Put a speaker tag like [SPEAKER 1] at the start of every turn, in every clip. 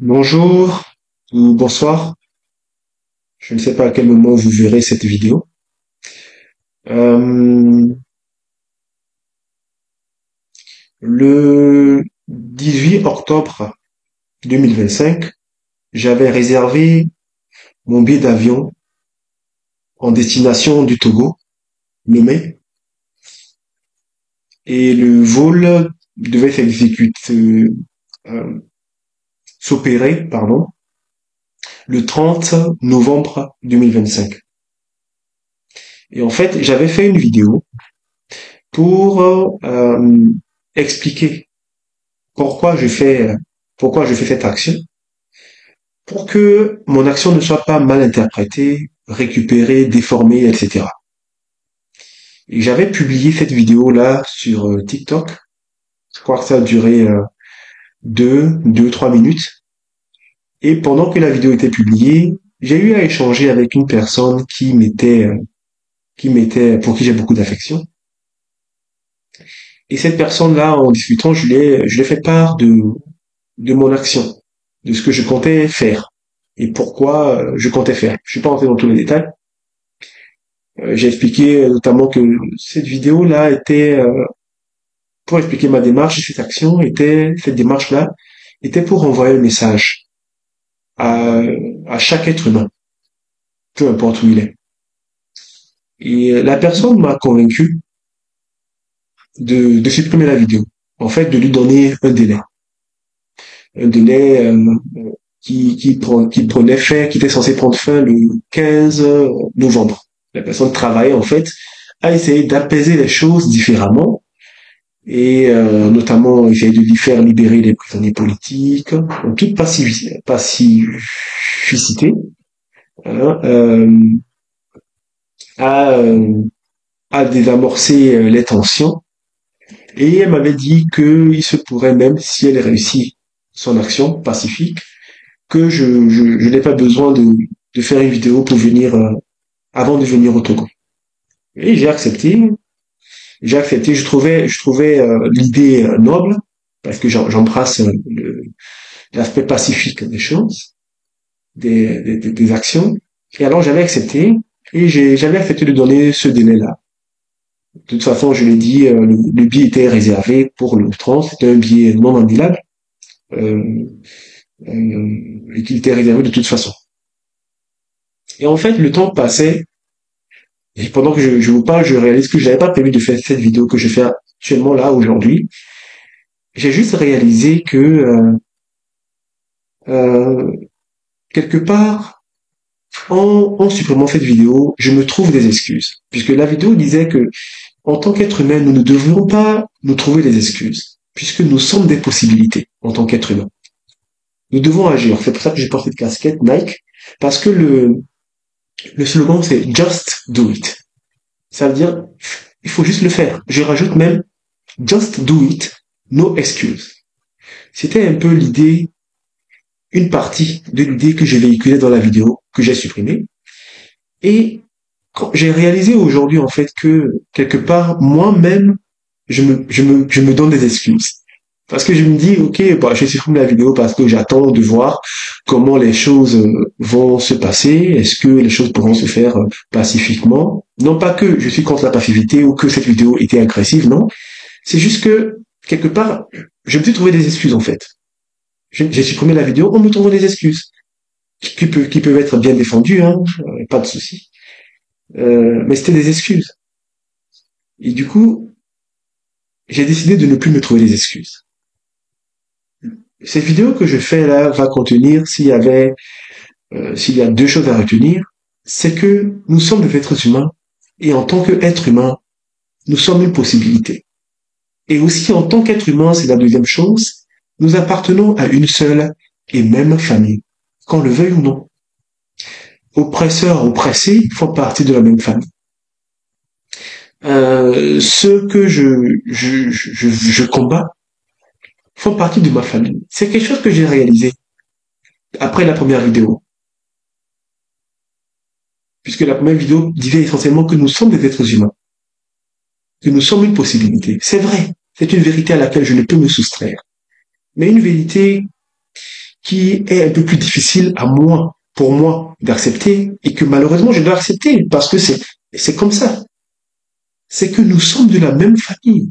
[SPEAKER 1] Bonjour ou bonsoir. Je ne sais pas à quel moment vous verrez cette vidéo. Euh, le 18 octobre 2025, j'avais réservé mon billet d'avion en destination du Togo, Lomé, et le vol devait euh, s'opérer, le 30 novembre 2025. Et en fait, j'avais fait une vidéo pour expliquer pourquoi pourquoi je fais cette action, pour que mon action ne soit pas mal interprétée, récupérée, déformée, etc. Et j'avais publié cette vidéo-là sur TikTok. Je crois que ça a duré 3 minutes. Et pendant que la vidéo était publiée, j'ai eu à échanger avec une personne pour qui j'ai beaucoup d'affection. Et cette personne-là, en discutant, je lui ai fait part de mon action, de ce que je comptais faire et pourquoi je comptais faire. Je suis pas rentré dans tous les détails. J'ai expliqué notamment que cette vidéo-là était pour expliquer ma démarche, cette démarche-là était pour envoyer un message à, à chaque être humain, peu importe où il est. Et la personne m'a convaincu de supprimer la vidéo. En fait, de lui donner un délai qui était censé prendre fin le 15 novembre. La personne travaillait en fait à essayer d'apaiser les choses différemment et notamment essayer de lui faire libérer les prisonniers politiques en toute pacificité, hein, à, euh, à désamorcer les tensions. Et elle m'avait dit qu'il se pourrait même, si elle réussit son action pacifique, que je n'ai pas besoin de faire une vidéo pour venir avant de venir au Togo. Et j'ai accepté. Je trouvais l'idée noble parce que j'embrasse l'aspect pacifique des choses, des actions. Et alors j'avais accepté et j'avais accepté de donner ce délai-là. De toute façon, je l'ai dit, le billet était réservé pour le 30, c'était un billet non annulable euh, et qu'il était réservé de toute façon. Et en fait, le temps passait et pendant que je vous parle, je réalise que je n'avais pas prévu de faire cette vidéo que je fais actuellement là aujourd'hui. J'ai juste réalisé que euh, quelque part, en supprimant cette vidéo, je me trouve des excuses. Puisque la vidéo disait que, en tant qu'être humain, nous ne devrions pas nous trouver des excuses. Puisque nous sommes des possibilités, en tant qu'être humain. Nous devons agir. C'est pour ça que j'ai porté cette casquette Nike. Parce que le slogan, c'est Just Do It. Ça veut dire, il faut juste le faire. Je rajoute même, Just Do It, no excuse. C'était un peu l'idée, une partie de l'idée que j'ai véhiculée dans la vidéo, que j'ai supprimée. Et quand j'ai réalisé aujourd'hui, en fait, que, quelque part, moi-même, je me donne des excuses. Parce que je me dis, ok, bah, je supprime la vidéo parce que j'attends de voir comment les choses vont se passer. Est-ce que les choses pourront se faire pacifiquement? Non pas que je suis contre la passivité ou que cette vidéo était agressive, non. C'est juste que, quelque part, je me suis trouvé des excuses, en fait. J'ai supprimé la vidéo en me trouvant des excuses. Qui peuvent être bien défendues, hein, pas de souci. Mais c'était des excuses. Et du coup, j'ai décidé de ne plus me trouver des excuses. Cette vidéo que je fais là va contenir, s'il y a deux choses à retenir, c'est que nous sommes des êtres humains et en tant qu'être humain, nous sommes une possibilité. Et aussi en tant qu'être humain, c'est la deuxième chose, nous appartenons à une seule et même famille, qu'on le veuille ou non. Oppresseurs, oppressés font partie de la même famille. Ceux que je combats font partie de ma famille. C'est quelque chose que j'ai réalisé après la première vidéo. Puisque la première vidéo disait essentiellement que nous sommes des êtres humains, que nous sommes une possibilité. C'est vrai, c'est une vérité à laquelle je ne peux me soustraire. Mais une vérité qui est un peu plus difficile pour moi, d'accepter, et que malheureusement, je dois accepter, parce que c'est comme ça. C'est que nous sommes de la même famille.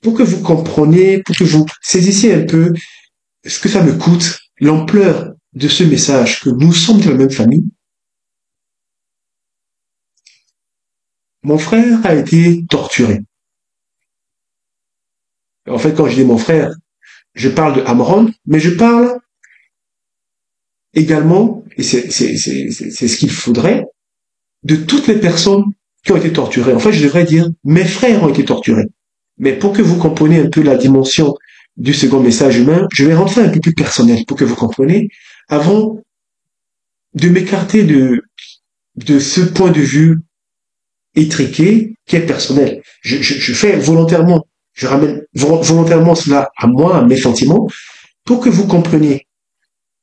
[SPEAKER 1] Pour que vous compreniez, pour que vous saisissiez un peu ce que ça me coûte, l'ampleur de ce message, que nous sommes de la même famille, mon frère a été torturé. En fait, quand je dis mon frère, je parle de Amron, mais je parle également, et c'est ce qu'il faudrait, de toutes les personnes qui ont été torturées. En fait, je devrais dire, mes frères ont été torturés. Mais pour que vous compreniez un peu la dimension du second message humain, je vais rentrer un peu plus personnel pour que vous compreniez, avant de m'écarter de ce point de vue étriqué qui est personnel. Je fais volontairement, je ramène volontairement cela à moi, à mes sentiments, pour que vous compreniez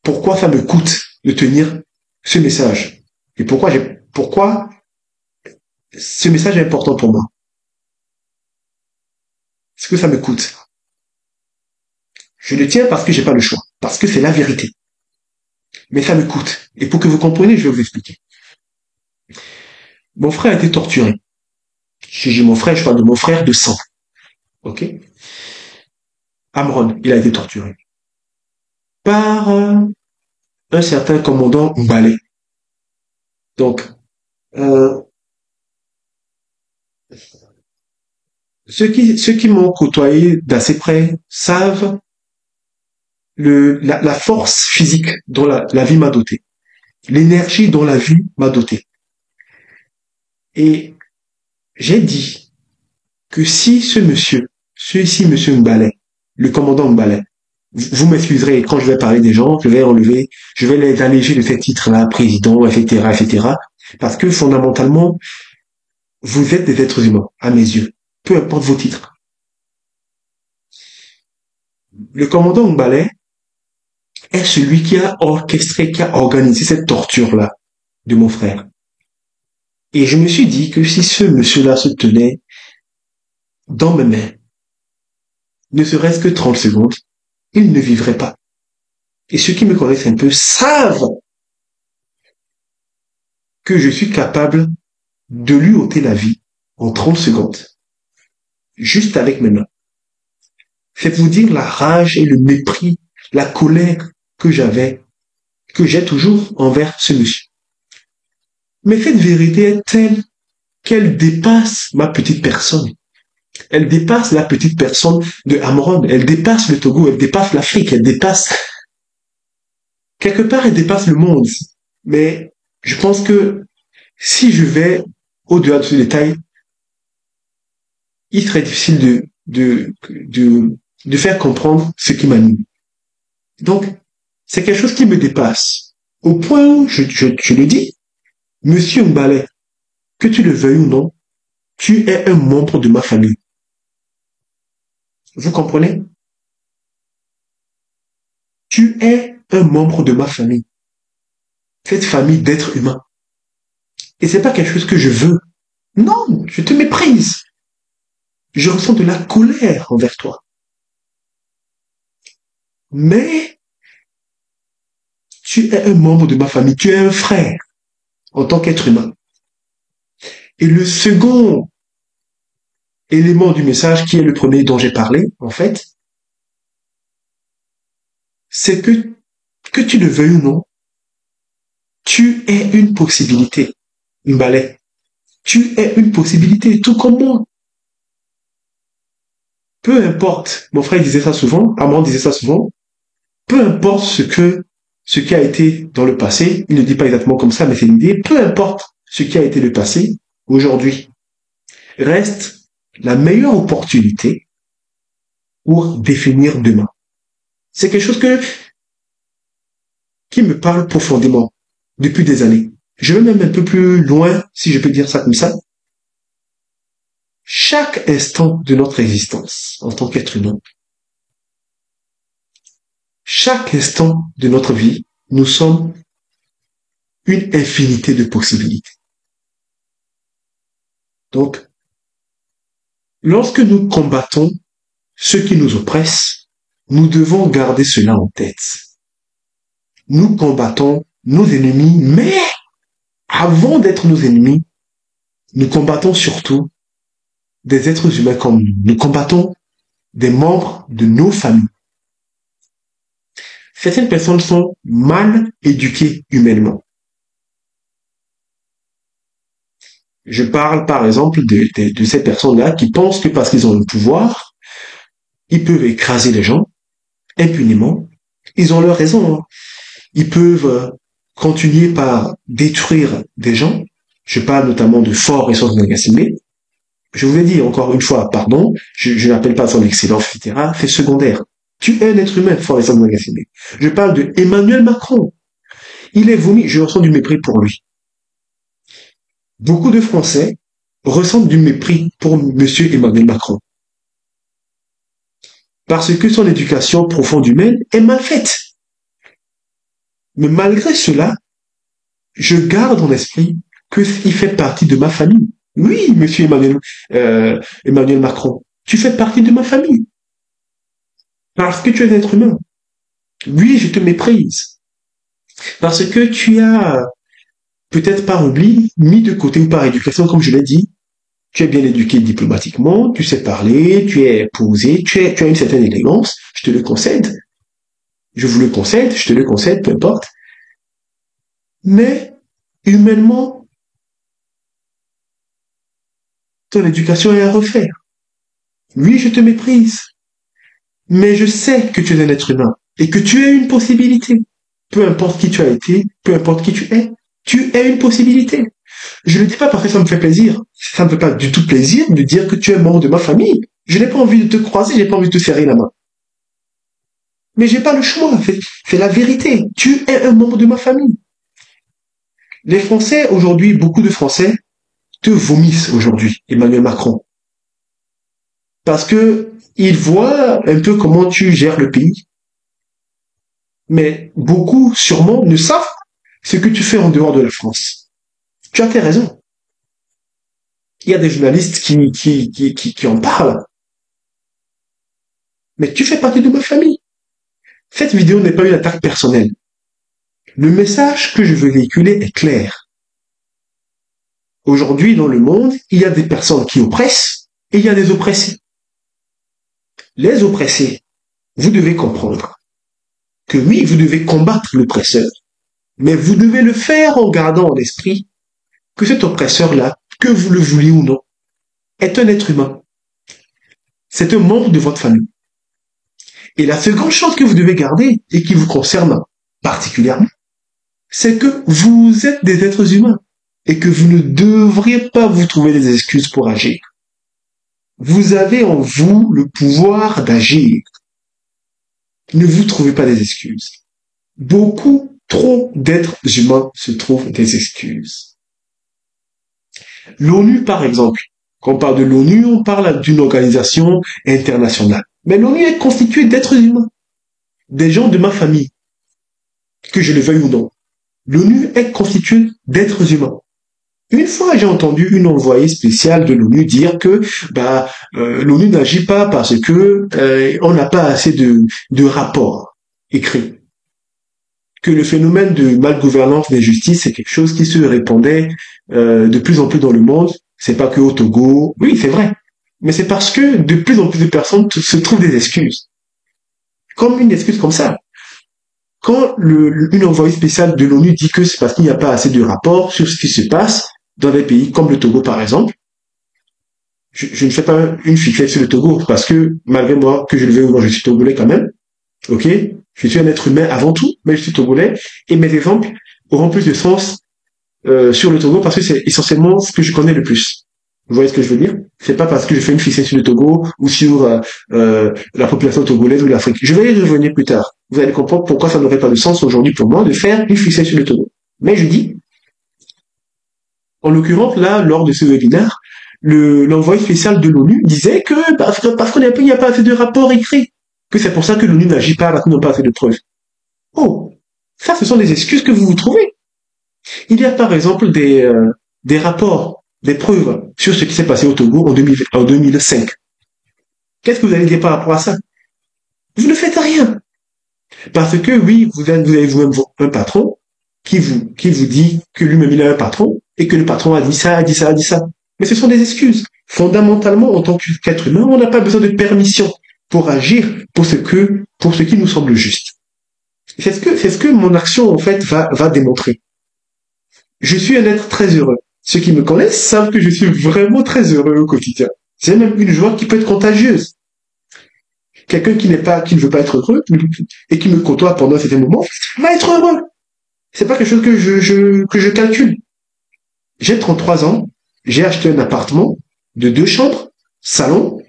[SPEAKER 1] pourquoi ça me coûte de tenir ce message et pourquoi ce message est important pour moi. Ce que ça me coûte. Je le tiens parce que j'ai pas le choix, parce que c'est la vérité. Mais ça me coûte. Et pour que vous compreniez, je vais vous expliquer. Mon frère a été torturé. J'ai mon frère, je parle de mon frère de sang. Ok? Amron, il a été torturé. Par un certain commandant Mbale. Donc, euh, ceux qui m'ont côtoyé d'assez près savent la force physique dont la vie m'a doté, l'énergie dont la vie m'a doté. Et j'ai dit que si celui-ci, monsieur Mbale, le commandant Mbale, vous m'excuserez, quand je vais parler des gens, je vais les alléger de ces titres-là, président, etc., etc., parce que fondamentalement, vous êtes des êtres humains, à mes yeux, peu importe vos titres. Le commandant Mbale est celui qui a orchestré, qui a organisé cette torture-là de mon frère. Et je me suis dit que si ce monsieur-là se tenait dans mes mains, ne serait-ce que 30 secondes, il ne vivrait pas. Et ceux qui me connaissent un peu savent que je suis capable de lui ôter la vie en 30 secondes, juste avec mes mains. C'est vous dire la rage et le mépris, la colère que j'ai toujours envers ce monsieur. Mais cette vérité est telle qu'elle dépasse ma petite personne. Elle dépasse la petite personne de Amron, elle dépasse le Togo, elle dépasse l'Afrique, elle dépasse... Quelque part, elle dépasse le monde. Mais je pense que si je vais au-delà de ce détail, il serait difficile de faire comprendre ce qui m'anime. Donc, c'est quelque chose qui me dépasse. Au point où, je le dis, Monsieur Mbale, que tu le veuilles ou non, tu es un membre de ma famille. Vous comprenez? Tu es un membre de ma famille. Cette famille d'êtres humains. Et c'est pas quelque chose que je veux. Non, je te méprise. Je ressens de la colère envers toi. Mais tu es un membre de ma famille, tu es un frère en tant qu'être humain. Et le second élément du message, qui est le premier dont j'ai parlé, en fait, c'est que tu le veuilles ou non, tu es une possibilité, Mbale. Tu es une possibilité, tout comme moi. Peu importe, mon frère disait ça souvent, Amand disait ça souvent, peu importe ce qui a été dans le passé, il ne dit pas exactement comme ça, mais c'est l'idée, peu importe ce qui a été le passé, aujourd'hui, reste la meilleure opportunité pour définir demain. C'est quelque chose qui me parle profondément depuis des années. Je vais même un peu plus loin, si je peux dire ça comme ça. Chaque instant de notre existence en tant qu'être humain, chaque instant de notre vie, nous sommes une infinité de possibilités. Donc, lorsque nous combattons ceux qui nous oppressent, Nous devons garder cela en tête. Nous combattons nos ennemis, mais avant d'être nos ennemis, nous combattons surtout des êtres humains comme nous. Nous combattons des membres de nos familles. Certaines personnes sont mal éduquées humainement. Je parle par exemple de ces personnes-là qui pensent que parce qu'ils ont le pouvoir, ils peuvent écraser les gens impunément. Ils ont leur raison. Hein. Ils peuvent continuer par détruire des gens. Je parle notamment de Faure et son Ngassingbe. Je vous ai dit encore une fois, pardon, je n'appelle pas son excellence, etc. C'est secondaire. Tu es un être humain, Faure et son Ngassingbe. Je parle de Emmanuel Macron. Il est vomi, je ressens du mépris pour lui. Beaucoup de Français ressentent du mépris pour monsieur Emmanuel Macron. Parce que son éducation profonde humaine est mal faite. Mais malgré cela, je garde en esprit qu'il fait partie de ma famille. Oui, monsieur Emmanuel Macron, tu fais partie de ma famille. Parce que tu es un être humain. Oui, je te méprise. Parce que tu as, peut-être par oubli, mis de côté ou par éducation, comme je l'ai dit, tu es bien éduqué diplomatiquement, tu sais parler, tu es posé, tu as une certaine élégance, je te le concède. Je vous le concède, je te le concède, peu importe. Mais, humainement, ton éducation est à refaire. Oui, je te méprise. Mais je sais que tu es un être humain et que tu es une possibilité. Peu importe qui tu as été, peu importe qui tu es une possibilité. Je ne le dis pas parce que ça me fait plaisir. Ça ne me fait pas du tout plaisir de dire que tu es membre de ma famille. Je n'ai pas envie de te croiser, j'ai pas envie de te serrer la main. Mais j'ai pas le choix, c'est la vérité. Tu es un membre de ma famille. Les Français, aujourd'hui, beaucoup de Français te vomissent aujourd'hui, Emmanuel Macron. Parce que ils voient un peu comment tu gères le pays. Mais beaucoup, sûrement, ne savent ce que tu fais en dehors de la France. Tu as fait raison. Il y a des journalistes qui en parlent. Mais tu fais partie de ma famille. Cette vidéo n'est pas une attaque personnelle. Le message que je veux véhiculer est clair. Aujourd'hui, dans le monde, il y a des personnes qui oppressent et il y a des oppressés. Les oppressés, vous devez comprendre que oui, vous devez combattre l'oppresseur, mais vous devez le faire en gardant en esprit que cet oppresseur-là, que vous le vouliez ou non, est un être humain. C'est un membre de votre famille. Et la seconde chose que vous devez garder et qui vous concerne particulièrement, c'est que vous êtes des êtres humains et que vous ne devriez pas vous trouver des excuses pour agir. Vous avez en vous le pouvoir d'agir. Ne vous trouvez pas des excuses. Beaucoup, trop d'êtres humains se trouvent des excuses. L'ONU, par exemple, quand on parle de l'ONU, on parle d'une organisation internationale. Mais l'ONU est constituée d'êtres humains, des gens de ma famille, que je le veuille ou non. L'ONU est constituée d'êtres humains. Une fois, j'ai entendu une envoyée spéciale de l'ONU dire que l'ONU n'agit pas parce que on n'a pas assez de rapports écrits. Que le phénomène de malgouvernance des justices, c'est quelque chose qui se répandait de plus en plus dans le monde. C'est pas que au Togo. Oui, c'est vrai. Mais c'est parce que de plus en plus de personnes se trouvent des excuses. Comme une excuse comme ça. Quand une envoyée spéciale de l'ONU dit que c'est parce qu'il n'y a pas assez de rapports sur ce qui se passe dans des pays comme le Togo, par exemple, je ne fais pas une fixette sur le Togo parce que, malgré moi, que je le veuille ou non, je suis togolais quand même. Ok? Je suis un être humain avant tout, mais je suis togolais. Et mes exemples auront plus de sens sur le Togo parce que c'est essentiellement ce que je connais le plus. Vous voyez ce que je veux dire? C'est pas parce que je fais une fixette sur le Togo ou sur la population togolaise ou l'Afrique. Je vais y revenir plus tard. Vous allez comprendre pourquoi ça n'aurait pas de sens aujourd'hui pour moi de faire une fixette sur le Togo. Mais je dis, en l'occurrence, là, lors de ce webinaire, l'envoyé spécial de l'ONU disait que parce qu'il n'y a pas assez de rapports écrits, que c'est pour ça que l'ONU n'agit pas parce qu'ils n'ont pas assez de preuves. Oh, ça, ce sont des excuses que vous vous trouvez. Il y a par exemple des rapports, des preuves sur ce qui s'est passé au Togo en 2005. Qu'est-ce que vous allez dire par rapport à ça? Vous ne faites n'êtes rien. Parce que oui, vous avez vous-même un patron qui vous dit que lui-même il a un patron et que le patron a dit ça, a dit ça, a dit ça. Mais ce sont des excuses. Fondamentalement, en tant qu'être humain, on n'a pas besoin de permission pour agir pour ce qui nous semble juste. C'est ce que mon action, en fait, va démontrer. Je suis un être très heureux. Ceux qui me connaissent savent que je suis vraiment très heureux au quotidien. C'est même une joie qui peut être contagieuse. Quelqu'un qui ne veut pas être heureux et qui me côtoie pendant un certain moment va être heureux. C'est pas quelque chose que je calcule. J'ai 33 ans, j'ai acheté un appartement de 2 chambres, salon.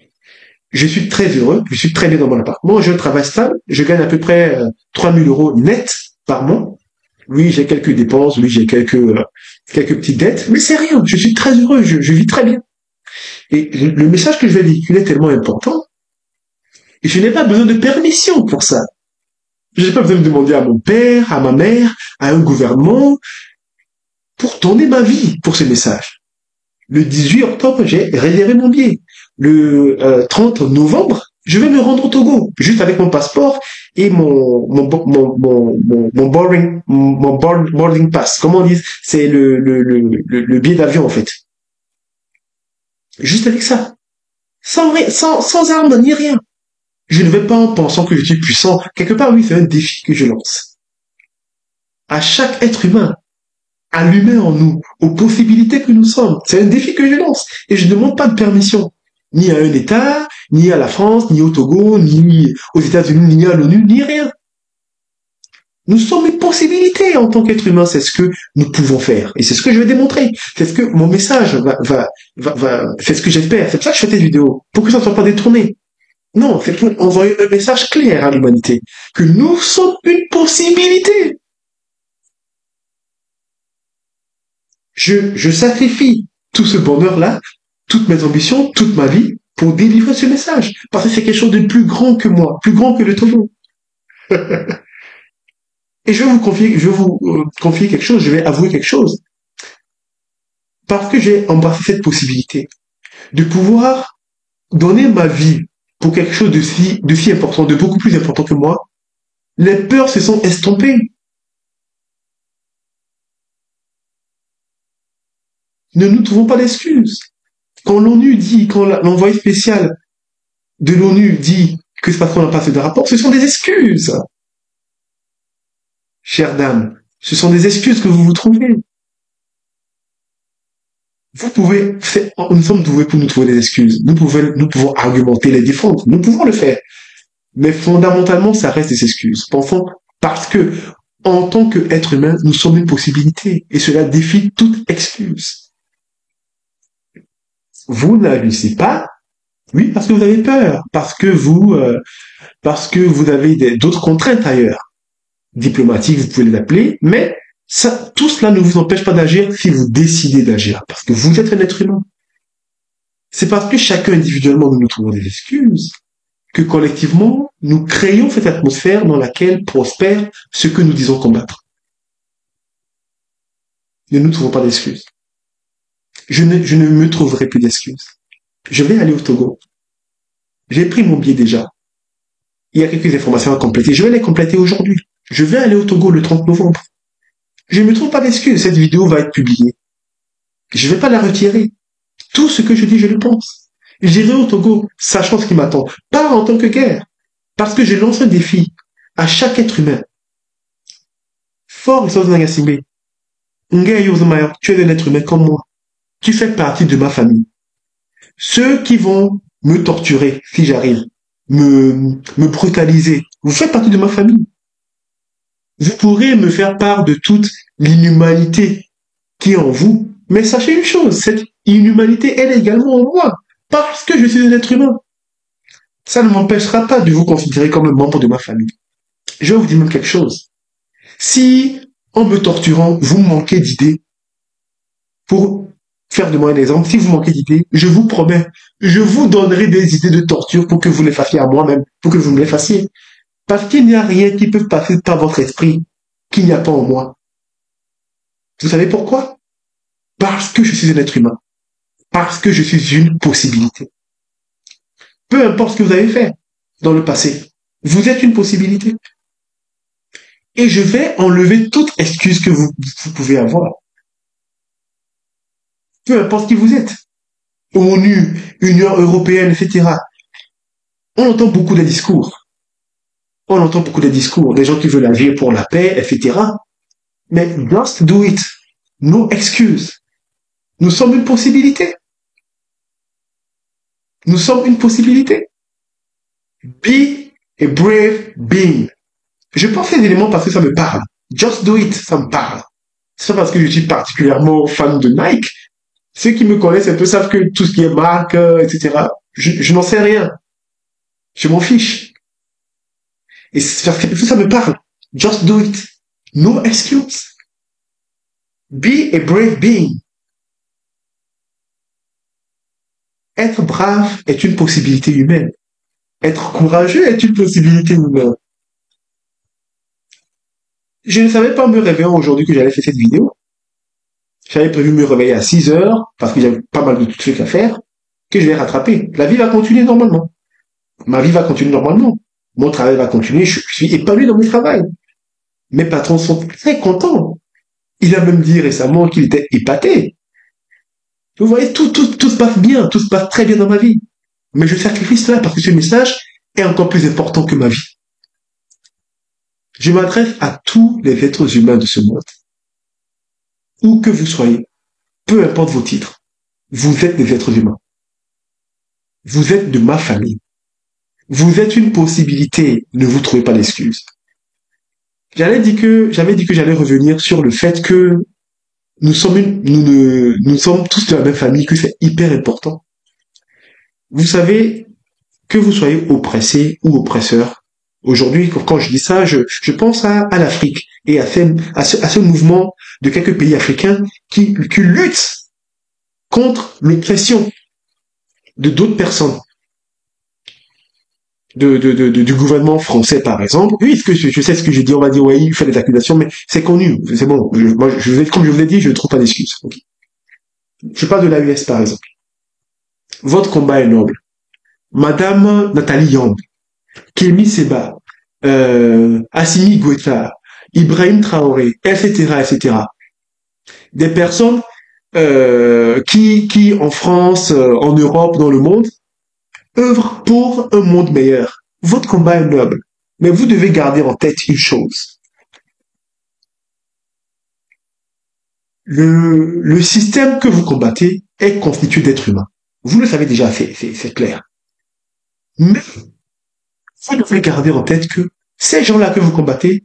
[SPEAKER 1] Je suis très heureux, je suis très bien dans mon appartement, j'ai un travail stable, je gagne à peu près 3 000 euros net par mois. Oui, j'ai quelques dépenses, oui, j'ai quelques petites dettes, mais c'est rien, je suis très heureux, je vis très bien. Et le message que je vais véhiculer est tellement important, et je n'ai pas besoin de permission pour ça. Je n'ai pas besoin de demander à mon père, à ma mère, à un gouvernement, pour donner ma vie pour ce message. Le 18 octobre, j'ai réservé mon billet. Le 30 novembre, je vais me rendre au Togo, juste avec mon passeport et mon boarding pass. Comment on dit? C'est le billet d'avion, en fait. Juste avec ça. Sans armes ni rien. Je ne vais pas en pensant que je suis puissant. Quelque part, oui, c'est un défi que je lance. À chaque être humain, à l'humain en nous, aux possibilités que nous sommes. C'est un défi que je lance. Et je ne demande pas de permission. Ni à un État, ni à la France, ni au Togo, ni aux États-Unis, ni à l'ONU, ni rien. Nous sommes une possibilité en tant qu'être humain. C'est ce que nous pouvons faire. Et c'est ce que je vais démontrer. C'est ce que mon message c'est ce que j'espère. C'est pour ça que je fais cette vidéo. Pour que ça ne soit pas détourné. Non, c'est pour envoyer un message clair à l'humanité. Que nous sommes une possibilité. Je sacrifie tout ce bonheur-là, toutes mes ambitions, toute ma vie, pour délivrer ce message. Parce que c'est quelque chose de plus grand que moi, plus grand que le Togo. Et je vais vous confier quelque chose, je vais avouer quelque chose. Parce que j'ai embrassé cette possibilité de pouvoir donner ma vie pour quelque chose de si important, de beaucoup plus important que moi, les peurs se sont estompées. Ne nous trouvons pas d'excuses. Quand l'ONU dit, quand l'envoyé spécial de l'ONU dit que c'est parce qu'on n'a pas fait de rapport, ce sont des excuses. Chère dame, ce sont des excuses que vous vous trouvez. Nous sommes doués pour nous trouver des excuses. Nous pouvons argumenter, les défendre. Nous pouvons le faire. Mais fondamentalement, ça reste des excuses. Pensons, parce que, en tant qu'être humain, nous sommes une possibilité. Et cela défie toute excuse. Vous n'agissez pas, oui, parce que vous avez peur, parce que vous avez d'autres contraintes ailleurs, diplomatiques, vous pouvez les appeler, mais tout cela ne vous empêche pas d'agir si vous décidez d'agir, parce que vous êtes un être humain. C'est parce que chacun individuellement nous trouvons des excuses que collectivement nous créons cette atmosphère dans laquelle prospère ce que nous disons combattre. Ne nous trouvons pas d'excuses. Je ne me trouverai plus d'excuses. Je vais aller au Togo. J'ai pris mon billet déjà. Il y a quelques informations à compléter. Je vais les compléter aujourd'hui. Je vais aller au Togo le 30 novembre. Je ne me trouve pas d'excuses. Cette vidéo va être publiée. Je ne vais pas la retirer. Tout ce que je dis, je le pense. J'irai au Togo, sachant ce qui m'attend. Pas en tant que guerre. Parce que je lance un défi à chaque être humain. Fort et Nagasime. Tu es un être humain comme moi. Tu fais partie de ma famille. Ceux qui vont me torturer, si j'arrive, me brutaliser, vous faites partie de ma famille. Vous pourrez me faire part de toute l'inhumanité qui est en vous, mais sachez une chose, cette inhumanité, elle est également en moi, parce que je suis un être humain. Ça ne m'empêchera pas de vous considérer comme un membre de ma famille. Je vais vous dire même quelque chose. Si, en me torturant, vous manquez d'idées, pour faire de moi un exemple, si vous manquez d'idées, je vous promets, je vous donnerai des idées de torture pour que vous les fassiez à moi-même, pour que vous me les fassiez. Parce qu'il n'y a rien qui peut passer par votre esprit qu'il n'y a pas en moi. Vous savez pourquoi? Parce que je suis un être humain. Parce que je suis une possibilité. Peu importe ce que vous avez fait dans le passé, Vous êtes une possibilité. Et je vais enlever toute excuse que vous pouvez avoir. Peu importe qui vous êtes. ONU, Union européenne, etc. On entend beaucoup de discours. On entend beaucoup de discours. Des gens qui veulent agir pour la paix, etc. Mais just do it. No excuse. Nous sommes une possibilité. Nous sommes une possibilité. Be a brave being. Je pense ces éléments parce que ça me parle. Just do it, ça me parle. C'est pas parce que je suis particulièrement fan de Nike. Ceux qui me connaissent un peu savent que tout ce qui est marque, etc., je n'en sais rien. Je m'en fiche. Et ça me parle. Just do it. No excuse. Be a brave being. Être brave est une possibilité humaine. Être courageux est une possibilité humaine. Je ne savais pas me réveiller aujourd'hui que j'allais faire cette vidéo. J'avais prévu me réveiller à 6 heures, parce que j'avais pas mal de trucs à faire, que je vais rattraper. La vie va continuer normalement. Ma vie va continuer normalement. Mon travail va continuer. Je suis épanoui dans mon travail. Mes patrons sont très contents. Il a même dit récemment qu'il était épaté. Vous voyez, tout se passe bien. Tout se passe très bien dans ma vie. Mais je sacrifie cela parce que ce message est encore plus important que ma vie. Je m'adresse à tous les êtres humains de ce monde. Où que vous soyez, peu importe vos titres, vous êtes des êtres humains. Vous êtes de ma famille. Vous êtes une possibilité, ne vous trouvez pas d'excuses. J'avais dit que j'allais revenir sur le fait que nous sommes tous de la même famille, que c'est hyper important. Vous savez, que vous soyez oppressé ou oppresseur, aujourd'hui, quand je dis ça, je pense à l'Afrique et à ce mouvement de quelques pays africains qui luttent contre l'oppression de d'autres personnes. Du gouvernement français, par exemple. Oui, je sais ce que j'ai dit, on va dire, oui, il fait des accusations, mais c'est connu, c'est bon. Comme je vous l'ai dit, je ne trouve pas d'excuses. Okay. Je parle de l'AES, par exemple. Votre combat est noble. Madame Nathalie Yamb, Kémy Séba, Assimi Goïta, Ibrahim Traoré, etc., etc. Des personnes qui, en France, en Europe, dans le monde, œuvrent pour un monde meilleur. Votre combat est noble, mais vous devez garder en tête une chose. Le système que vous combattez est constitué d'êtres humains. Vous le savez déjà, c'est clair. Mais vous devez garder en tête que ces gens-là que vous combattez,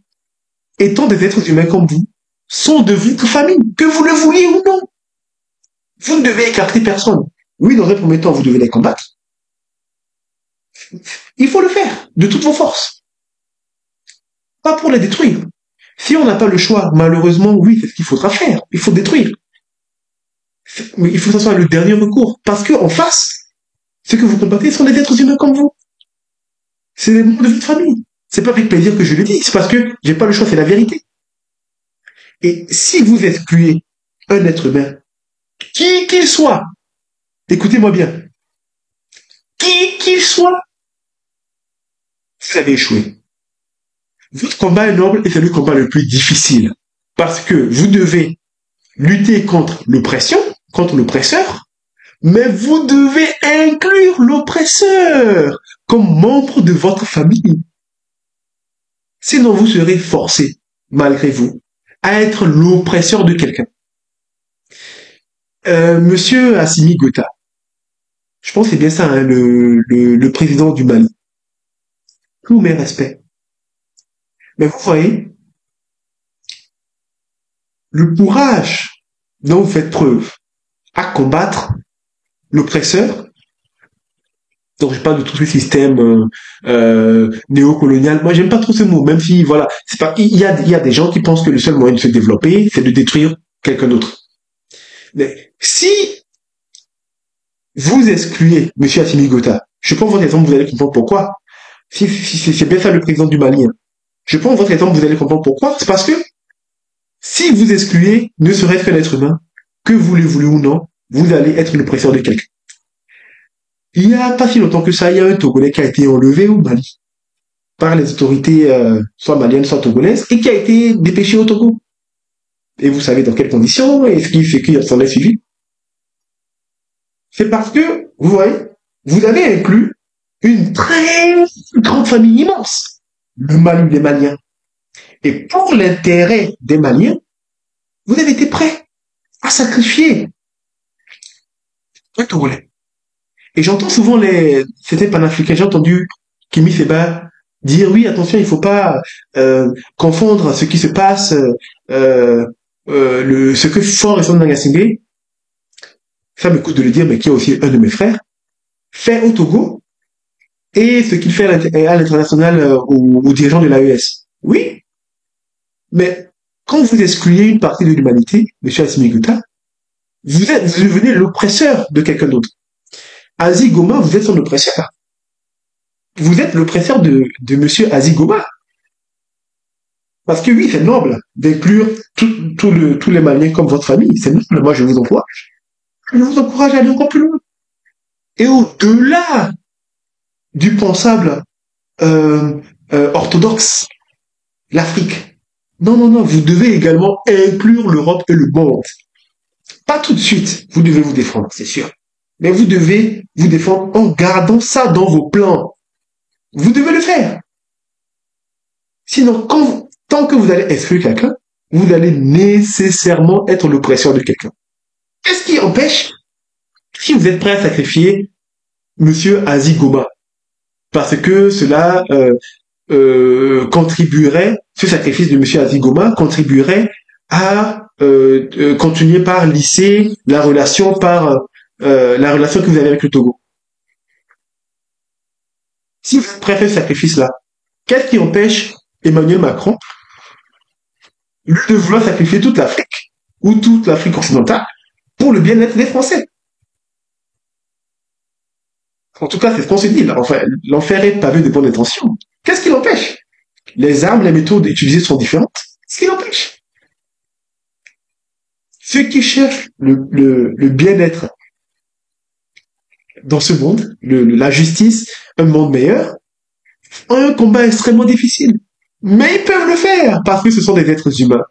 [SPEAKER 1] étant des êtres humains comme vous, sont de votre famille, que vous le vouliez ou non. Vous ne devez écarter personne. Oui, dans un premier temps, vous devez les combattre. Il faut le faire, de toutes vos forces. Pas pour les détruire. Si on n'a pas le choix, malheureusement, oui, c'est ce qu'il faudra faire. Il faut détruire. Mais il faut que ce soit le dernier recours. Parce qu'en face, ceux que vous combattez sont des êtres humains comme vous. C'est des membres de votre famille. C'est pas avec plaisir que je le dis, c'est parce que j'ai pas le choix, c'est la vérité. Et si vous excluez un être humain, qui qu'il soit, écoutez-moi bien, qui qu'il soit, vous avez échoué. Votre combat est noble et c'est le combat le plus difficile. Parce que vous devez lutter contre l'oppression, contre l'oppresseur, mais vous devez inclure l'oppresseur comme membre de votre famille. Sinon, vous serez forcé, malgré vous, à être l'oppresseur de quelqu'un. Monsieur Assimi Goïta, je pense que c'est bien ça, hein, le président du Mali. Tous mes respects. Mais vous voyez, le courage dont vous faites preuve à combattre l'oppresseur, donc je parle de tout ce système néocolonial. Moi, j'aime pas trop ce mot, même si voilà, c'est pas. Il y a des gens qui pensent que le seul moyen de se développer, c'est de détruire quelqu'un d'autre. Mais si vous excluez Monsieur Assimi Goïta, je prends votre exemple, vous allez comprendre pourquoi. Si c'est bien ça le président du Mali. Hein. Je prends votre exemple, vous allez comprendre pourquoi. C'est parce que si vous excluez, ne serait-ce qu'un être humain, que vous le voulez ou non, vous allez être une oppresseur de quelqu'un. Il n'y a pas si longtemps que ça, il y a un Togolais qui a été enlevé au Mali. par les autorités soit maliennes, soit togolaises, et qui a été dépêché au Togo. Et vous savez dans quelles conditions, et ce qui fait qu'il s'en est suivi. C'est parce que, vous voyez, vous avez inclus une très grande famille immense, le Mali, les Maliens. Et pour l'intérêt des Maliens, vous avez été prêts à sacrifier un Togolais. Et j'entends souvent c'était panafricains, j'ai entendu Kimi Seba dire oui, attention, il faut pas confondre ce qui se passe, ce que Fort et Son Nangasingbe, ça me coûte de le dire, mais qui est aussi un de mes frères, fait au Togo, et ce qu'il fait à l'international aux dirigeants de l'AES. Oui, mais quand vous excluez une partie de l'humanité, M. Assimi Goïta, vous devenez l'oppresseur de quelqu'un d'autre. Azy Goma, vous êtes son oppresseur. Vous êtes l'oppresseur de M. Azy Goma. Parce que oui, c'est noble d'inclure tous les Maliens comme votre famille. C'est noble, moi je vous encourage. Je vous encourage à aller encore plus loin. Et au-delà du pensable orthodoxe, l'Afrique. Non, non, non, vous devez également inclure l'Europe et le monde. Pas tout de suite, vous devez vous défendre, c'est sûr. Mais vous devez vous défendre en gardant ça dans vos plans. Vous devez le faire. Sinon, tant que vous allez exclure quelqu'un, vous allez nécessairement être l'oppresseur de quelqu'un. Qu'est-ce qui empêche, si vous êtes prêt à sacrifier Monsieur Azy Goma, parce que cela contribuerait, ce sacrifice de Monsieur Azy Goma contribuerait à continuer par lisser la relation que vous avez avec le Togo. Si vous êtes prêt à faire ce sacrifice-là, qu'est-ce qui empêche Emmanuel Macron, lui, de vouloir sacrifier toute l'Afrique, ou toute l'Afrique occidentale, pour le bien-être des Français? En tout cas, c'est ce qu'on se dit, là. Enfin, l'enfer est pavé de bonnes intentions. Qu'est-ce qui l'empêche? Les armes, les méthodes utilisées sont différentes. Qu'est-ce qui l'empêche? Ceux qui cherchent le bien-être dans ce monde, la justice, un monde meilleur, ont un combat extrêmement difficile. Mais ils peuvent le faire, parce que ce sont des êtres humains.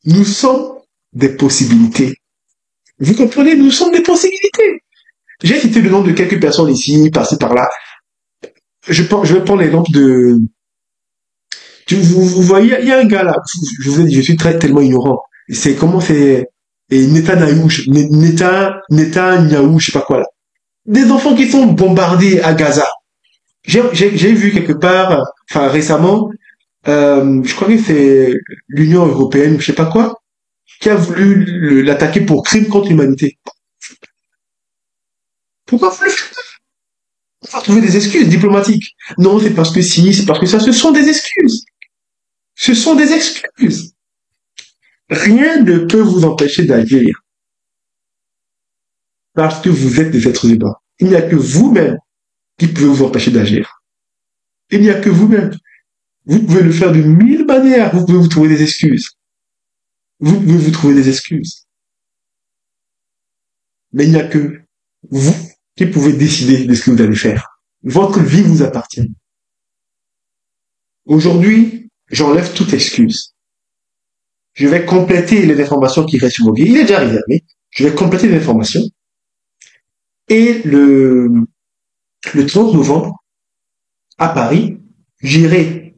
[SPEAKER 1] Nous sommes des possibilités. Vous comprenez? Nous sommes des possibilités. J'ai cité le nom de quelques personnes ici, par-ci, par-là. Je vais prendre l'exemple de... Vous voyez, il y a un gars là, je vous ai dit, je suis tellement ignorant. C'est comment c'est... Et Netanyahu, je sais pas quoi là. Des enfants qui sont bombardés à Gaza. J'ai vu quelque part, enfin récemment, je crois que c'est l'Union européenne, je sais pas quoi, qui a voulu l'attaquer pour crime contre l'humanité. Pourquoi vous le faites? On va trouver des excuses diplomatiques. Non, c'est parce que si, c'est parce que ça, ce sont des excuses. Ce sont des excuses. Rien ne peut vous empêcher d'agir. Parce que vous êtes des êtres humains. Il n'y a que vous-même qui pouvez vous empêcher d'agir. Il n'y a que vous-même. Vous pouvez le faire de 1000 manières. Vous pouvez vous trouver des excuses. Vous pouvez vous trouver des excuses. Mais il n'y a que vous qui pouvez décider de ce que vous allez faire. Votre vie vous appartient. Aujourd'hui, j'enlève toute excuse. Je vais compléter les informations qui restent sur mon billet. Il est déjà réservé. Je vais compléter les informations. Et le 30 novembre, à Paris, j'irai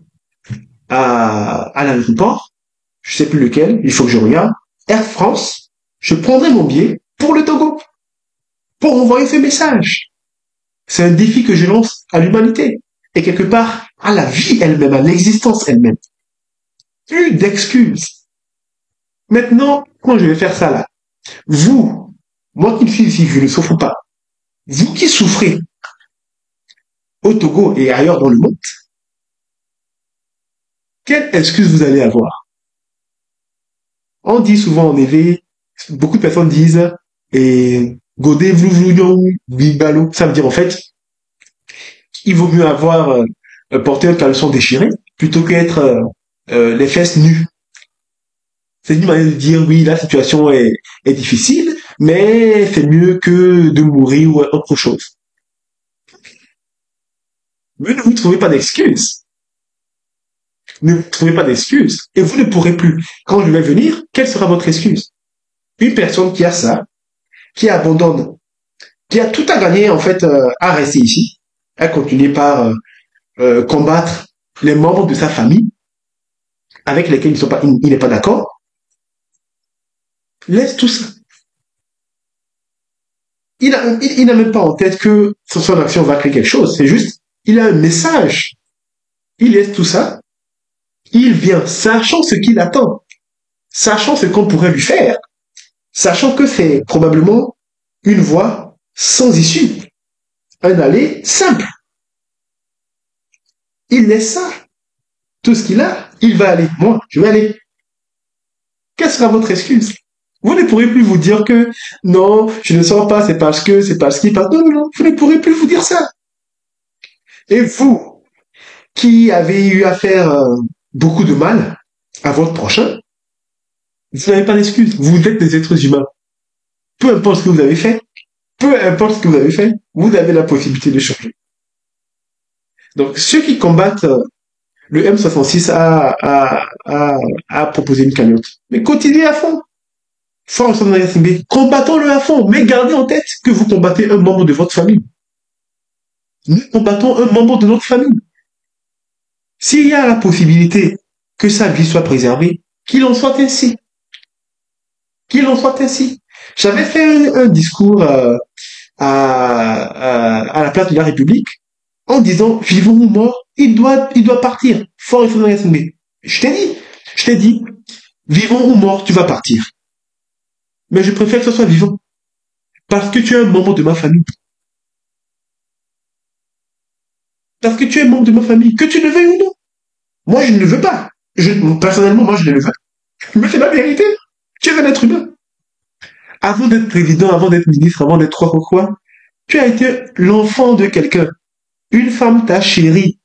[SPEAKER 1] à l'aéroport, je sais plus lequel, il faut que je regarde, Air France, je prendrai mon billet pour le Togo, pour envoyer ce message. C'est un défi que je lance à l'humanité, et quelque part, à la vie elle-même, à l'existence elle-même. Plus d'excuses. Maintenant, quand je vais faire ça là, vous, moi qui suis ici, je ne souffre pas. Vous qui souffrez au Togo et ailleurs dans le monde, quelle excuse vous allez avoir? On dit souvent en éveil, beaucoup de personnes disent, et Godé Bibalo, ça veut dire en fait, il vaut mieux avoir porté un caleçon déchiré plutôt qu'être les fesses nues. C'est une manière de dire, oui, la situation est difficile, mais c'est mieux que de mourir ou autre chose. Mais ne vous trouvez pas d'excuses. Ne vous trouvez pas d'excuses. Et vous ne pourrez plus. Quand je vais venir, quelle sera votre excuse? Une personne qui a ça, qui abandonne, qui a tout à gagner, en fait, à rester ici, à continuer par combattre les membres de sa famille avec lesquels il n'est pas d'accord, laisse tout ça. Il n'a même pas en tête que son action va créer quelque chose. C'est juste, il a un message. Il laisse tout ça. Il vient, sachant ce qu'il attend, sachant ce qu'on pourrait lui faire, sachant que c'est probablement une voie sans issue, un aller simple. Il laisse ça. Tout ce qu'il a, il va aller. Moi, je vais aller. Quelle sera votre excuse? Vous ne pourrez plus vous dire que non, je ne sors pas, c'est parce qu'il passe. Non, non, non, vous ne pourrez plus vous dire ça. Et vous, qui avez eu à faire beaucoup de mal à votre prochain, vous n'avez pas d'excuse. Vous êtes des êtres humains. Peu importe ce que vous avez fait, vous avez la possibilité de changer. Donc, ceux qui combattent le M66 a proposé une cagnotte. Mais continuez à fond. Force en ASMB, combattons-le à fond, mais gardez en tête que vous combattez un membre de votre famille. Nous combattons un membre de notre famille. S'il y a la possibilité que sa vie soit préservée, qu'il en soit ainsi. Qu'il en soit ainsi. J'avais fait un discours à la place de la République en disant, vivons ou morts, il doit partir. Force en ASMB. Je t'ai dit, vivons ou morts, tu vas partir. Mais je préfère que ce soit vivant. Parce que tu es un membre de ma famille. Parce que tu es membre de ma famille. Que tu le veuilles ou non. Moi, je ne le veux pas. Personnellement, moi, je ne le veux pas. Mais c'est la vérité. Tu es un être humain. Avant d'être président, avant d'être ministre, avant d'être quoi, tu as été l'enfant de quelqu'un. Une femme t'a chéri.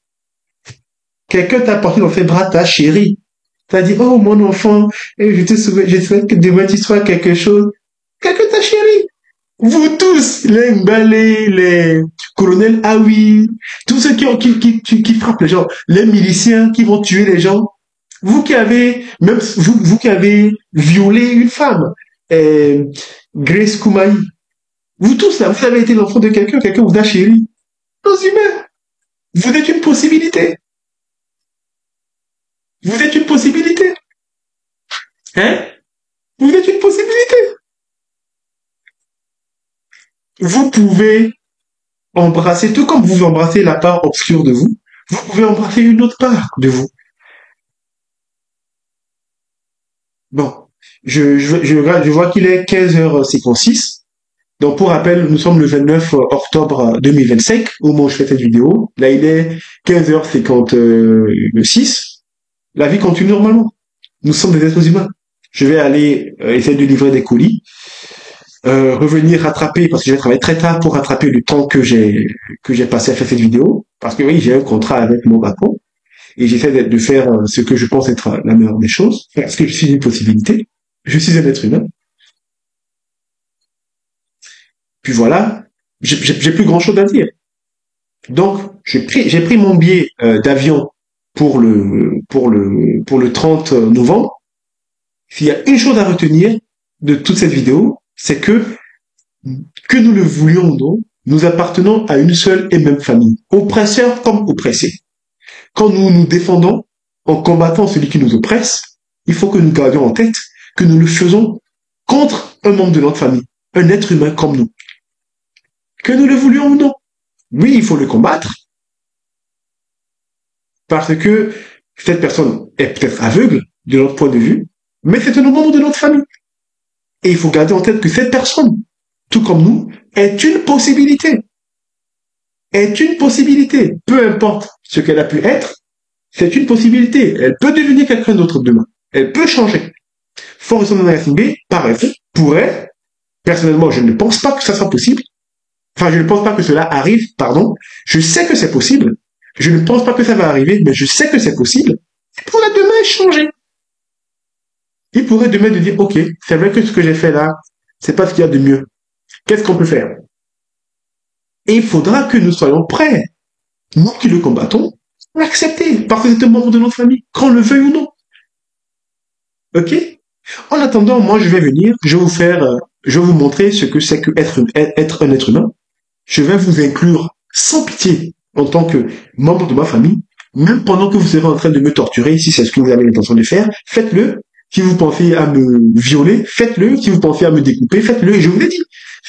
[SPEAKER 1] Quelqu'un t'a porté dans ses bras, t'a chéri. T'as dit, oh, mon enfant, je souhaite que demain tu sois quelque chose. Quelqu'un t'a chéri. Vous tous, les Mbalé, les colonels Aoui, tous ceux qui frappent les gens, les miliciens qui vont tuer les gens, vous qui avez, même vous qui avez violé une femme, Grace Koumaï, vous tous là, vous avez été l'enfant de quelqu'un vous a chéri. Nos humains, vous êtes une possibilité. Vous êtes une possibilité. Hein? Vous êtes une possibilité. Vous pouvez embrasser, tout comme vous embrassez la part obscure de vous, vous pouvez embrasser une autre part de vous. Bon, je vois qu'il est 15h56. Donc, pour rappel, nous sommes le 29 octobre 2025, au moment où je fais cette vidéo. Là, il est 15h56. La vie continue normalement. Nous sommes des êtres humains. Je vais aller essayer de livrer des colis. Revenir rattraper, parce que j'ai travaillé très tard pour rattraper le temps que j'ai passé à faire cette vidéo. Parce que oui, j'ai un contrat avec mon patron. Et j'essaie de faire ce que je pense être la meilleure des choses. Parce que je suis une possibilité. Je suis un être humain. Puis voilà, j'ai plus grand chose à dire. Donc, j'ai pris mon billet d'avion pour le 30 novembre. S'il y a une chose à retenir de toute cette vidéo, c'est que nous le voulions ou non, nous appartenons à une seule et même famille, oppresseur comme oppressé. Quand nous nous défendons en combattant celui qui nous oppresse, il faut que nous gardions en tête que nous le faisons contre un membre de notre famille, un être humain comme nous. Que nous le voulions ou non. Oui, il faut le combattre, parce que cette personne est peut-être aveugle de notre point de vue, mais c'est un membre de notre famille. Et il faut garder en tête que cette personne, tout comme nous, est une possibilité. Est une possibilité. Peu importe ce qu'elle a pu être, c'est une possibilité. Elle peut devenir quelqu'un d'autre demain. Elle peut changer. Force en ASMB, pareil, pourrait, personnellement, je ne pense pas que ça soit possible. Enfin, je ne pense pas que cela arrive, pardon. Je sais que c'est possible. Je ne pense pas que ça va arriver, mais je sais que c'est possible. Il pourrait demain changer. Il pourrait demain de dire, ok, c'est vrai que ce que j'ai fait là, c'est pas ce qu'il y a de mieux. Qu'est-ce qu'on peut faire? Et il faudra que nous soyons prêts Nous qui le combattons, on l'accepter parce que c'est un membre de notre famille, qu'on le veuille ou non. Ok? En attendant, moi, je vais venir, je vais vous montrer ce que c'est que être un être humain. Je vais vous inclure sans pitié en tant que membre de ma famille, même pendant que vous serez en train de me torturer, si c'est ce que vous avez l'intention de faire, faites-le. Si vous pensez à me violer, faites-le. Si vous pensez à me découper, faites-le. Et je vous l'ai dit,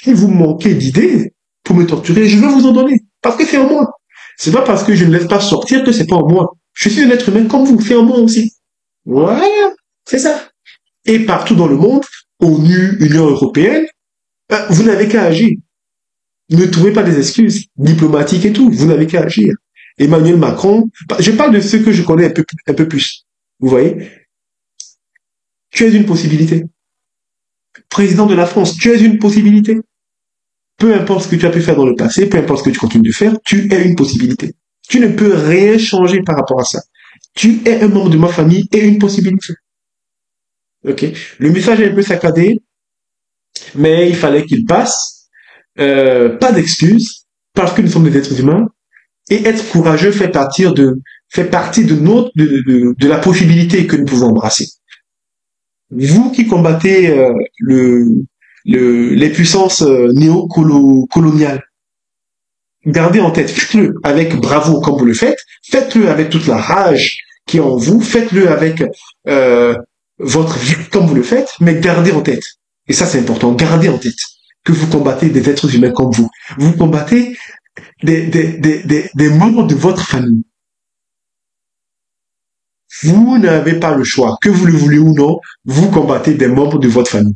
[SPEAKER 1] si vous manquez d'idées pour me torturer, je vais vous en donner. Parce que c'est en moi. C'est pas parce que je ne laisse pas sortir que c'est pas en moi. Je suis un être humain comme vous, c'est en moi aussi. Voilà, c'est ça. Et partout dans le monde, ONU, Union européenne, vous n'avez qu'à agir. Ne trouvez pas des excuses diplomatiques et tout. Vous n'avez qu'à agir. Emmanuel Macron, je parle de ceux que je connais un peu plus. Vous voyez? Tu es une possibilité. Président de la France, tu es une possibilité. Peu importe ce que tu as pu faire dans le passé, peu importe ce que tu continues de faire, tu es une possibilité. Tu ne peux rien changer par rapport à ça. Tu es un membre de ma famille et une possibilité. Ok? Le message est un peu saccadé, mais il fallait qu'il passe. Pas d'excuses, parce que nous sommes des êtres humains. Et être courageux fait partie de la possibilité que nous pouvons embrasser. Vous qui combattez les puissances néocoloniales, gardez en tête, faites-le avec bravoure comme vous le faites-le avec toute la rage qui est en vous, faites-le avec votre vie comme vous le faites, mais gardez en tête, et ça c'est important, gardez en tête que vous combattez des êtres humains comme vous. Vous combattez des membres de votre famille. Vous n'avez pas le choix, que vous le voulez ou non, vous combattez des membres de votre famille.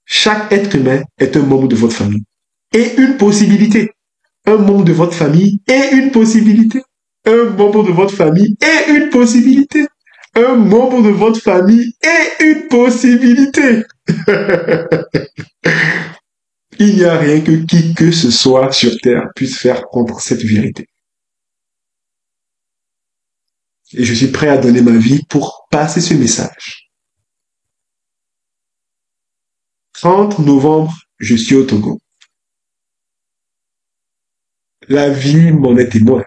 [SPEAKER 1] Chaque être humain est un membre de votre famille. Et une possibilité. Un membre de votre famille et une possibilité. Un membre de votre famille et une possibilité. Un membre de votre famille et une possibilité. Il n'y a rien que qui que ce soit sur Terre puisse faire contre cette vérité. Et je suis prêt à donner ma vie pour passer ce message. 30 novembre, je suis au Togo. La vie m'en est témoin.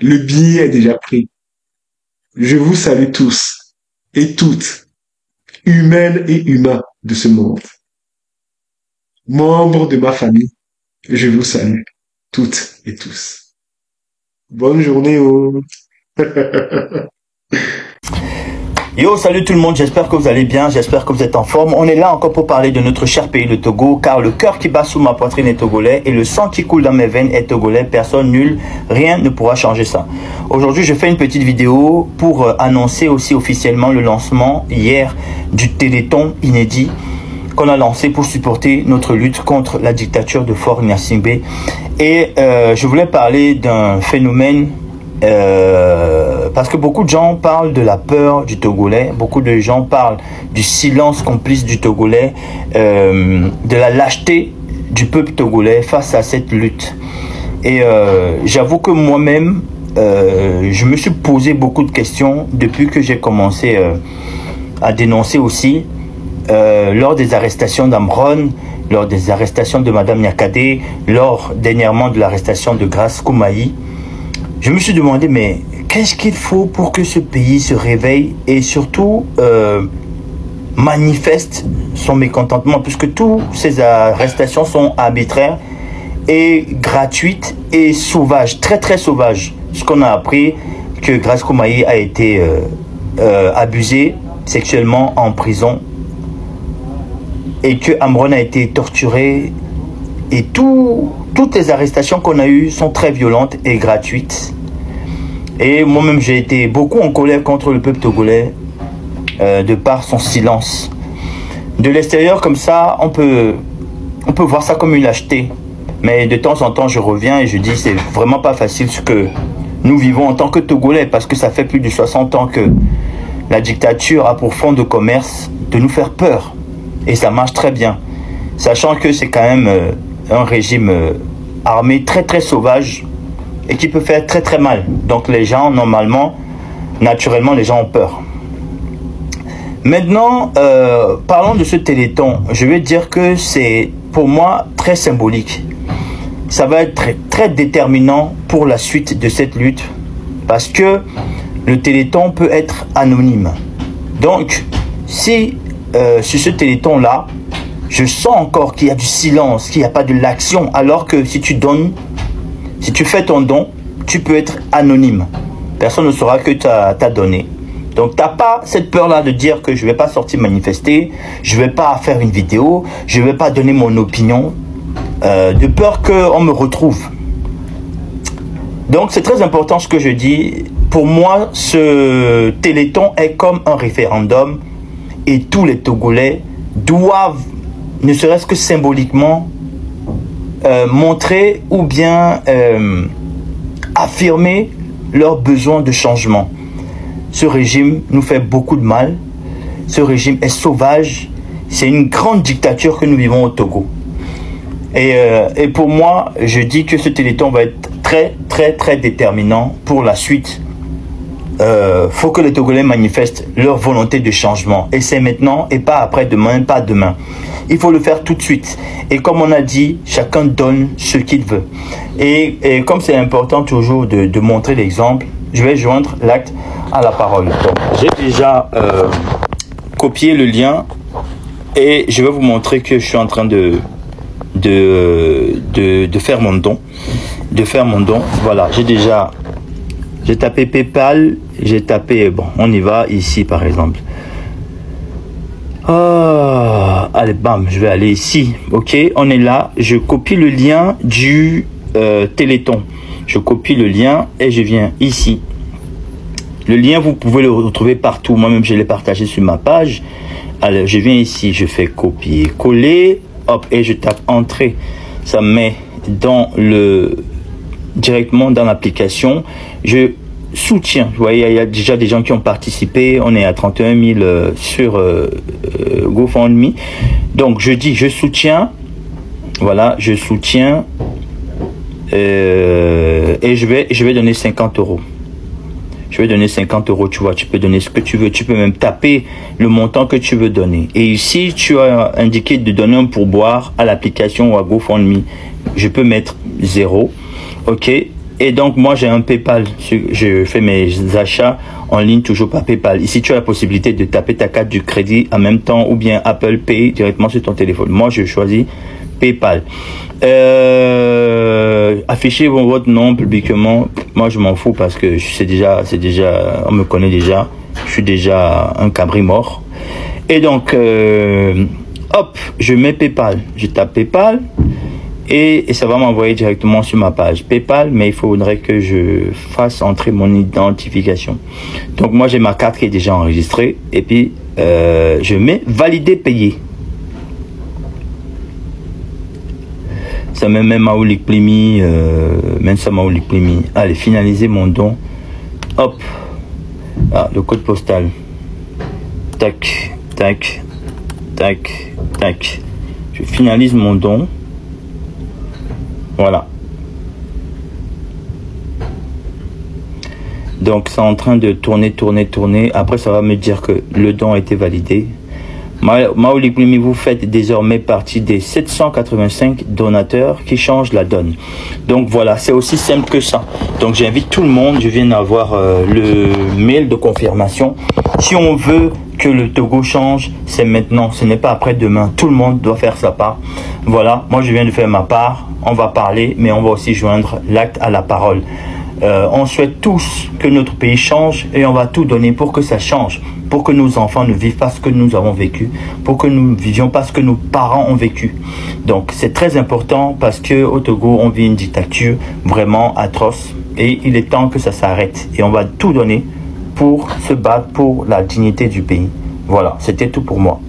[SPEAKER 1] Le billet est déjà pris. Je vous salue tous et toutes, humaines et humains de ce monde. Membres de ma famille, je vous salue toutes et tous. Bonne journée aux...
[SPEAKER 2] Yo, salut tout le monde, j'espère que vous allez bien, j'espère que vous êtes en forme. On est là encore pour parler de notre cher pays, le Togo, car le cœur qui bat sous ma poitrine est togolais et le sang qui coule dans mes veines est togolais. Personne, nul, rien ne pourra changer ça. Aujourd'hui, je fais une petite vidéo pour annoncer aussi officiellement le lancement hier du Téléthon inédit qu'on a lancé pour supporter notre lutte contre la dictature de Faure Gnassingbé. Et je voulais parler d'un phénomène parce que beaucoup de gens parlent de la peur du Togolais, beaucoup de gens parlent du silence complice du Togolais, de la lâcheté du peuple togolais face à cette lutte. Et j'avoue que moi-même, je me suis posé beaucoup de questions depuis que j'ai commencé à dénoncer aussi lors des arrestations d'Amron, lors des arrestations de Madame Nyakadé, lors dernièrement de l'arrestation de Grace Koumaï. Je me suis demandé, mais qu'est-ce qu'il faut pour que ce pays se réveille et surtout manifeste son mécontentement, puisque toutes ces arrestations sont arbitraires et gratuites et sauvages, très très sauvages. Ce qu'on a appris, que Grace Koumaï a été abusée sexuellement en prison et que Amron a été torturé. Et toutes les arrestations qu'on a eues sont très violentes et gratuites. Et moi-même, j'ai été beaucoup en colère contre le peuple togolais de par son silence. De l'extérieur, comme ça, on peut voir ça comme une lâcheté. Mais de temps en temps, je reviens et je dis, c'est vraiment pas facile ce que nous vivons en tant que Togolais, parce que ça fait plus de 60 ans que la dictature a pour fond de commerce de nous faire peur. Et ça marche très bien. Sachant que c'est quand même un régime armé très très sauvage et qui peut faire très très mal. Donc les gens, normalement, naturellement, les gens ont peur. Maintenant, parlons de ce Téléthon. Je vais dire que c'est pour moi très symbolique. ça va être très, très déterminant pour la suite de cette lutte parce que le Téléthon peut être anonyme. Donc, si sur ce Téléthon-là, je sens encore qu'il y a du silence, qu'il n'y a pas de l'action, alors que si tu donnes, si tu fais ton don, tu peux être anonyme. Personne ne saura que tu as donné. Donc, tu n'as pas cette peur-là de dire que je ne vais pas sortir manifester, je ne vais pas faire une vidéo, je ne vais pas donner mon opinion, de peur qu'on me retrouve. Donc, c'est très important ce que je dis. Pour moi, ce Téléthon est comme un référendum et tous les Togolais doivent, ne serait-ce que symboliquement, montrer ou bien affirmer leur besoin de changement. Ce régime nous fait beaucoup de mal. Ce régime est sauvage. C'est une grande dictature que nous vivons au Togo. Et pour moi, je dis que ce Téléthon va être très, très, très déterminant pour la suite. Faut que les Togolais manifestent leur volonté de changement. Et c'est maintenant et pas après-demain, pas demain. Il faut le faire tout de suite. Et comme on a dit, chacun donne ce qu'il veut. Et comme c'est important toujours de montrer l'exemple, je vais joindre l'acte à la parole. Donc, j'ai déjà copié le lien et je vais vous montrer que je suis en train de faire mon don. Voilà, j'ai tapé PayPal, j'ai tapé, bon, on y va ici par exemple. Allez, bam, je vais aller ici. Ok, on est là. Je copie le lien du Téléthon. Je copie le lien et je viens ici. Le lien, vous pouvez le retrouver partout. Moi-même, je l'ai partagé sur ma page. Alors, je viens ici, je fais copier, coller, hop, et je tape entrée. Ça me met directement dans l'application. Je soutiens. Vous voyez, il y a déjà des gens qui ont participé. On est à 31 000 sur GoFundMe. Donc, je dis, je soutiens. Voilà, je soutiens. Et je vais donner 50 €. Je vais donner 50 €, tu vois, tu peux donner ce que tu veux, tu peux même taper le montant que tu veux donner. Et ici, tu as indiqué de donner un pourboire à l'application ou à GoFundMe. Je peux mettre 0, ok. Et donc, moi, j'ai un PayPal. Je fais mes achats en ligne toujours par PayPal. Ici, tu as la possibilité de taper ta carte du crédit en même temps ou bien Apple Pay directement sur ton téléphone. Moi, je choisis PayPal. Affichez votre nom publiquement. Moi, je m'en fous parce que c'est déjà, on me connaît déjà. Je suis déjà un cabri mort. Et donc, hop, je mets PayPal. Je tape PayPal et ça va m'envoyer directement sur ma page PayPal. Mais il faudrait que je fasse entrer mon identification. Donc, moi, j'ai ma carte qui est déjà enregistrée. Et puis, je mets valider, payer. Ça me met Maoulik Plimi, même ça Maoulik Plimi. Allez, finaliser mon don. Hop. Ah, le code postal. Tac, tac, tac, tac. Je finalise mon don. Voilà. Donc, c'est en train de tourner. Après, ça va me dire que le don a été validé. Maoulik Plimi, vous faites désormais partie des 785 donateurs qui changent la donne. Donc voilà, c'est aussi simple que ça. Donc j'invite tout le monde, je viens d'avoir le mail de confirmation. Si on veut que le Togo change, c'est maintenant, ce n'est pas après-demain. Tout le monde doit faire sa part. Voilà, moi je viens de faire ma part. On va parler, mais on va aussi joindre l'acte à la parole. On souhaite tous que notre pays change et on va tout donner pour que ça change, pour que nos enfants ne vivent pas ce que nous avons vécu, pour que nous ne vivions pas ce que nos parents ont vécu. Donc c'est très important parce que au Togo on vit une dictature vraiment atroce et il est temps que ça s'arrête et on va tout donner pour se battre pour la dignité du pays. Voilà, c'était tout pour moi.